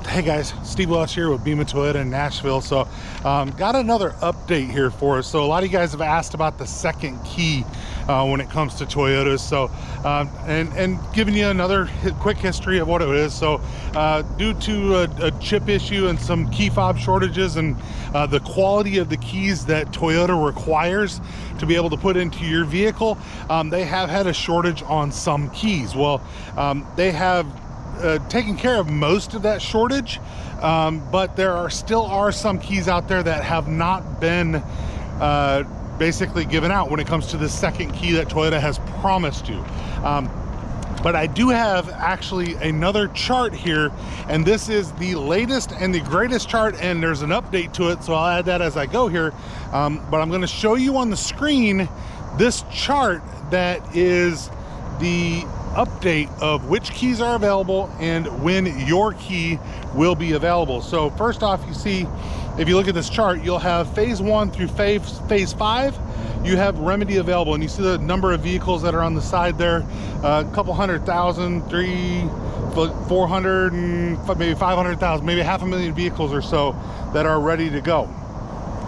Hey guys, Steve Welch here with Beaman Toyota in Nashville. So got another update here for us. So a lot of you guys have asked about the second key when it comes to Toyotas. So and giving you another quick history of what it is. So due to a chip issue and some key fob shortages and the quality of the keys that Toyota requires to be able to put into your vehicle, they have had a shortage on some keys. Well, they have taken care of most of that shortage, but there still are some keys out there that have not been basically given out when it comes to the second key that Toyota has promised you. But I do have actually another chart here, and this is the latest and the greatest chart, and there's an update to it, so I'll add that as I go here. But I'm going to show you on the screen this chart that is the update of which keys are available and when your key will be available. So first off, you see, if you look at this chart, you'll have phase 1 through phase 5. You have Remedy available, and you see the number of vehicles that are on the side there, a couple 100,000, 400, and maybe 500,000, maybe 500,000 vehicles or so that are ready to go.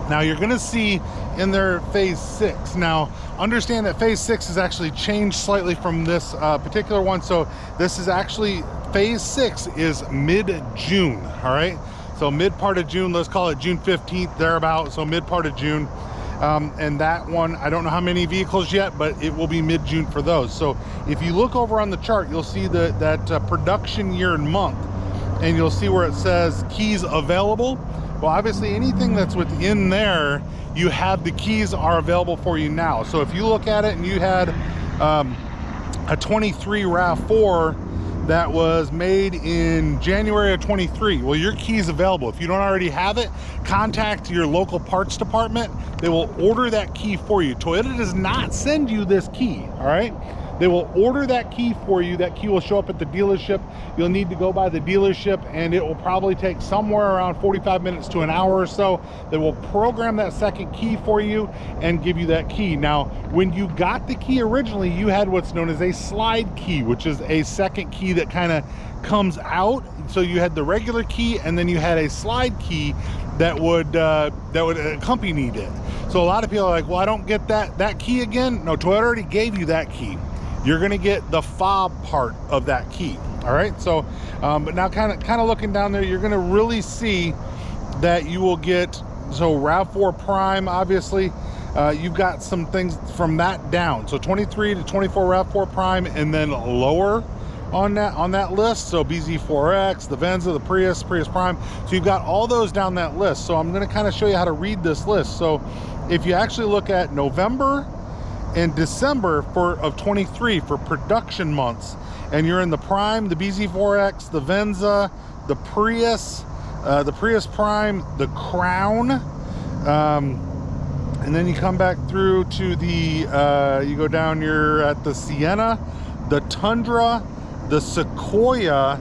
Now you're going to see in their phase 6. Now understand that phase 6 has actually changed slightly from this particular one. So this is actually, phase 6 is mid-June. All right, so mid part of June, let's call it June 15th, thereabout. So mid part of June. And that one, I don't know how many vehicles yet, but it will be mid-June for those. So if you look over on the chart, you'll see that production year and month, and you'll see where it says keys available. Well, obviously anything that's within there, you have the keys are available for you now. So if you look at it and you had a 23 RAV4 that was made in January of 23, well, your key is available. If you don't already have it, contact your local parts department. They will order that key for you. Toyota does not send you this key, all right? They will order that key for you. That key will show up at the dealership. You'll need to go by the dealership, and it will probably take somewhere around 45 minutes to an hour or so. They will program that second key for you and give you that key. Now, when you got the key originally, you had what's known as a slide key, which is a second key that kind of comes out. So you had the regular key, and then you had a slide key that would accompany it. So a lot of people are like, well, I don't get that key again. No, Toyota already gave you that key. You're going to get the fob part of that key. All right, so but now kind of looking down there, you're going to really see that you will get, so RAV4 Prime, obviously you've got some things from that down, so 23 to 24 RAV4 Prime, and then lower on that list, so BZ4X, the Venza, the Prius Prime. So you've got all those down that list. So I'm going to kind of show you how to read this list. So if you actually look at November and December of 23 for production months, and you're in the Prime, the BZ4X, the Venza, the Prius Prime, the Crown, and then you come back through to the you go down, you're at the Sienna, the Tundra, the Sequoia,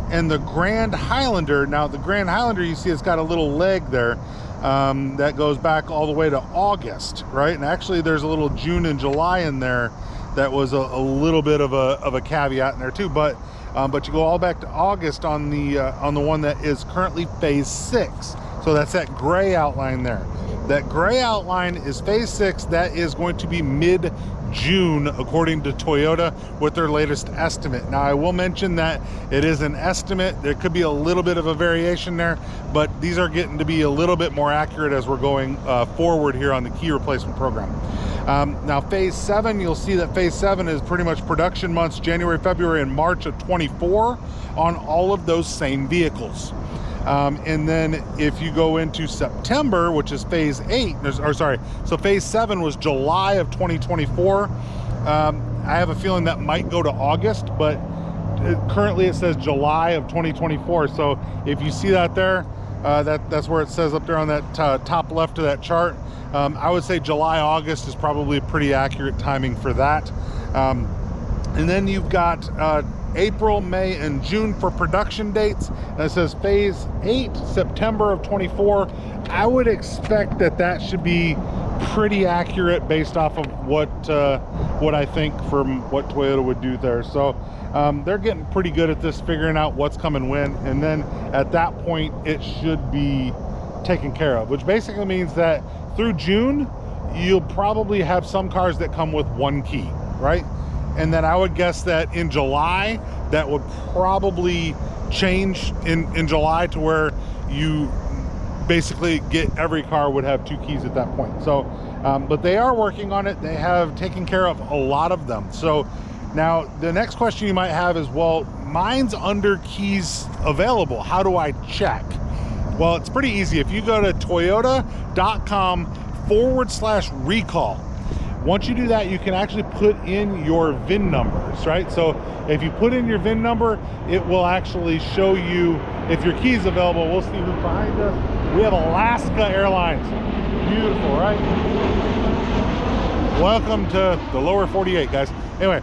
and the Grand Highlander. Now the Grand Highlander, you see it's got a little leg there that goes back all the way to August, right? And actually there's a little June and July in there that was a little bit of a caveat in there too, but you go all back to August on the one that is currently phase 6. So that's that gray outline there. That gray outline is phase 6. That is going to be mid-June according to Toyota with their latest estimate. Now I will mention that it is an estimate. There could be a little bit of a variation there, but these are getting to be a little bit more accurate as we're going forward here on the key replacement program. Now phase 7, you'll see that phase 7 is pretty much production months January, February, and March of 24 on all of those same vehicles. And then if you go into September, which is phase 8, so phase 7 was July of 2024. I have a feeling that might go to August, but currently it says July of 2024. So if you see that there, that's where it says up there on that top left of that chart. I would say July, August is probably a pretty accurate timing for that. And then you've got April, May, and June for production dates. And it says phase 8, September of 24. I would expect that should be pretty accurate based off of what I think from what Toyota would do there. So they're getting pretty good at this, figuring out what's coming when, and then at that point it should be taken care of, which basically means that through June you'll probably have some cars that come with one key, right? And then I would guess that in July that would probably change in July to where you basically get every car would have 2 keys at that point. So but they are working on it. They have taken care of a lot of them. So now the next question you might have is, well, mine's under keys available, how do I check? Well, it's pretty easy. If you go to toyota.com/recall, once you do that, you can actually put in your VIN numbers, right? So if you put in your VIN number, it will actually show you if your key is available. We'll see who's behind us. We have Alaska Airlines. Beautiful, right? Welcome to the lower 48, guys. Anyway,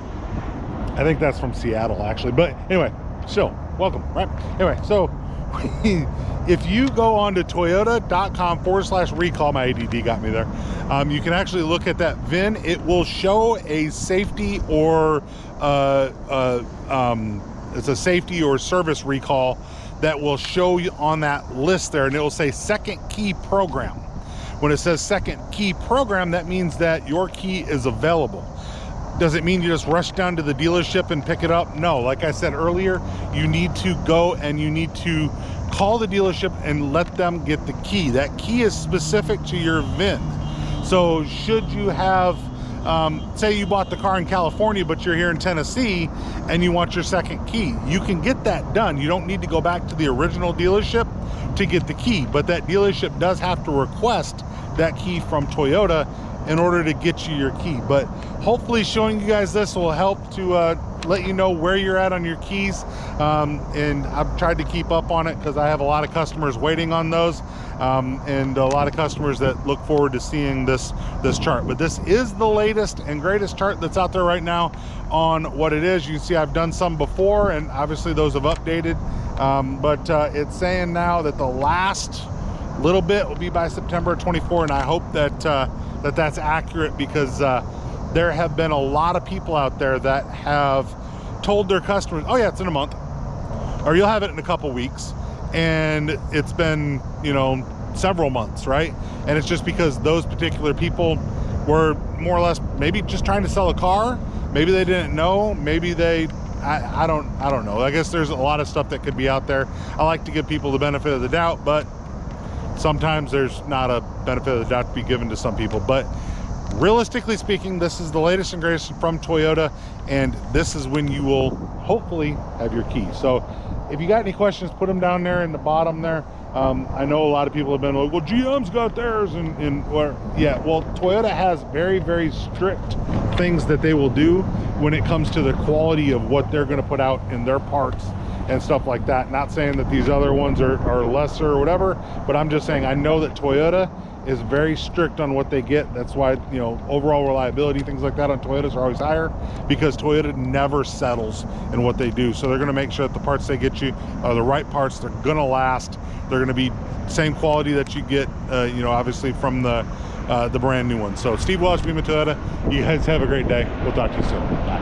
I think that's from Seattle, actually. But anyway, still, welcome, right? Anyway, so if you go on to toyota.com/recall, my ADD got me there, you can actually look at that VIN. It will show a safety or it's a safety or service recall that will show you on that list there, and it will say second key program. When it says second key program, that means that your key is available. Does it mean you just rush down to the dealership and pick it up? No, like I said earlier, you need to go and you need to call the dealership and let them get the key. That key is specific to your VIN. So should you have, say you bought the car in California, but you're here in Tennessee and you want your second key, you can get that done. You don't need to go back to the original dealership to get the key, but that dealership does have to request that key from Toyota in order to get you your key. But hopefully showing you guys this will help to let you know where you're at on your keys, and I've tried to keep up on it because I have a lot of customers waiting on those, and a lot of customers that look forward to seeing this chart. But this is the latest and greatest chart that's out there right now on what it is. You can see I've done some before, and obviously those have updated, but it's saying now that the last little bit will be by September 24, and I hope that that's accurate, because there have been a lot of people out there that have told their customers, oh yeah, it's in a month, or you'll have it in a couple weeks, and it's been, you know, several months, right? And it's just because those particular people were more or less maybe just trying to sell a car. Maybe they didn't know, maybe they, I don't know. I guess there's a lot of stuff that could be out there. I like to give people the benefit of the doubt, but sometimes there's not a benefit of the doubt to be given to some people. But realistically speaking, this is the latest and greatest from Toyota, and this is when you will hopefully have your key. So if you got any questions, put them down there in the bottom there. I know a lot of people have been like, well, GM's got theirs, or yeah, well, Toyota has very, very strict things that they will do when it comes to the quality of what they're going to put out in their parts and stuff like that. Not saying that these other ones are lesser or whatever, but I'm just saying I know that Toyota is very strict on what they get. That's why, you know, overall reliability, things like that on Toyotas are always higher, because Toyota never settles in what they do. So they're going to make sure that the parts they get you are the right parts. They're going to last. They're going to be same quality that you get, you know, obviously from the brand new one. So Steve Welch, Beaman Toyota, you guys have a great day. We'll talk to you soon. Bye.